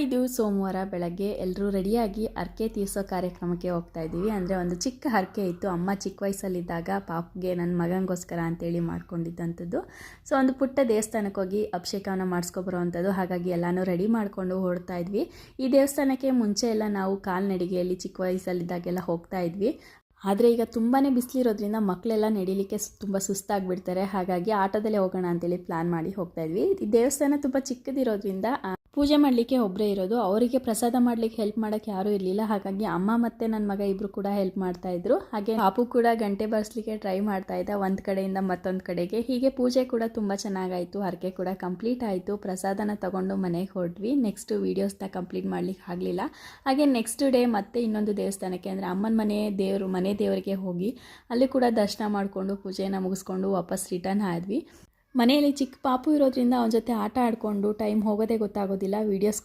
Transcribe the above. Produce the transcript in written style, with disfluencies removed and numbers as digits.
ಇದು ಸೋಮವಾರ ಬೆಳಗ್ಗೆ ಎಲ್ಲರೂ ರೆಡಿಯಾಗಿ ಹರಕೆ ತೀರಿಸೋ ಕಾರ್ಯಕ್ರಮಕ್ಕೆ ಹೋಗ್ತಾ ಇದ್ದೀವಿ. ಅಂದರೆ ಒಂದು ಚಿಕ್ಕ ಹರಕೆ ಇತ್ತು, ಅಮ್ಮ ಚಿಕ್ಕ ವಯಸ್ಸಲ್ಲಿದ್ದಾಗ ಪಾಪಗೆ ನನ್ನ ಮಗನಿಗೋಸ್ಕರ ಅಂತೇಳಿ ಮಾಡ್ಕೊಂಡಿದ್ದಂಥದ್ದು. ಸೊ ಒಂದು ಪುಟ್ಟ ದೇವಸ್ಥಾನಕ್ಕೆ ಹೋಗಿ ಅಭಿಷೇಕವನ್ನು ಮಾಡಿಸ್ಕೊಬರೋವಂಥದ್ದು. ಹಾಗಾಗಿ ಎಲ್ಲನೂ ರೆಡಿ ಮಾಡಿಕೊಂಡು ಹೊರಡ್ತಾ ಇದ್ವಿ. ಈ ದೇವಸ್ಥಾನಕ್ಕೆ ಮುಂಚೆ ಎಲ್ಲ ನಾವು ಕಾಲ್ನಡಿಗೆಯಲ್ಲಿ ಚಿಕ್ಕ ವಯಸ್ಸಲ್ಲಿದ್ದಾಗೆಲ್ಲ ಹೋಗ್ತಾ ಇದ್ವಿ. ಆದರೆ ಈಗ ತುಂಬಾ ಬಿಸಿಲಿರೋದ್ರಿಂದ ಮಕ್ಕಳೆಲ್ಲ ನಡಿಲಿಕ್ಕೆ ತುಂಬ ಸುಸ್ತಾಗಿಬಿಡ್ತಾರೆ. ಹಾಗಾಗಿ ಆಟೋದಲ್ಲೇ ಹೋಗೋಣ ಅಂತೇಳಿ ಪ್ಲ್ಯಾನ್ ಮಾಡಿ ಹೋಗ್ತಾ ಇದ್ವಿ. ಈ ದೇವಸ್ಥಾನ ತುಂಬ ಚಿಕ್ಕದಿರೋದ್ರಿಂದ ಪೂಜೆ ಮಾಡಲಿಕ್ಕೆ ಒಬ್ಬರೇ ಇರೋದು, ಅವರಿಗೆ ಪ್ರಸಾದ ಮಾಡಲಿಕ್ಕೆ ಹೆಲ್ಪ್ ಮಾಡೋಕ್ಕೆ ಯಾರೂ ಇರಲಿಲ್ಲ. ಹಾಗಾಗಿ ಅಮ್ಮ ಮತ್ತು ನನ್ನ ಮಗ ಇಬ್ಬರು ಕೂಡ ಹೆಲ್ಪ್ ಮಾಡ್ತಾಯಿದ್ರು. ಹಾಗೆ ಪಾಪು ಕೂಡ ಗಂಟೆ ಬಾರಿಸಲಿಕ್ಕೆ ಟ್ರೈ ಮಾಡ್ತಾ ಇದ್ದ ಒಂದು ಕಡೆಯಿಂದ ಮತ್ತೊಂದು ಕಡೆಗೆ. ಹೀಗೆ ಪೂಜೆ ಕೂಡ ತುಂಬ ಚೆನ್ನಾಗಾಯಿತು, ಹರಕೆ ಕೂಡ ಕಂಪ್ಲೀಟ್ ಆಯಿತು. ಪ್ರಸಾದನ ತಗೊಂಡು ಮನೆಗೆ ಹೊರಟ್ವಿ. ನೆಕ್ಸ್ಟ್ ವೀಡಿಯೋಸ್ನ ಕಂಪ್ಲೀಟ್ ಮಾಡಲಿಕ್ಕೆ ಆಗಲಿಲ್ಲ. ಹಾಗೆ ನೆಕ್ಸ್ಟ್ ಡೇ ಮತ್ತೆ ಇನ್ನೊಂದು ದೇವಸ್ಥಾನಕ್ಕೆ, ಅಂದರೆ ಅಮ್ಮನ ಮನೆ ದೇವರಿಗೆ ಹೋಗಿ ಅಲ್ಲಿ ಕೂಡ ದರ್ಶನ ಮಾಡಿಕೊಂಡು ಪೂಜೆನ ಮುಗಿಸ್ಕೊಂಡು ವಾಪಸ್ ರಿಟರ್ನ್ ಆದ್ವಿ. ಮನೆಯಲ್ಲಿ ಚಿಕ್ಕ ಪಾಪು ಇರೋದ್ರಿಂದ ಅವನ ಜೊತೆ ಆಟ ಆಡಿಕೊಂಡು ಟೈಮ್ ಹೋಗೋದೇ ಗೊತ್ತಾಗೋದಿಲ್ಲ. ವೀಡಿಯೋಸ್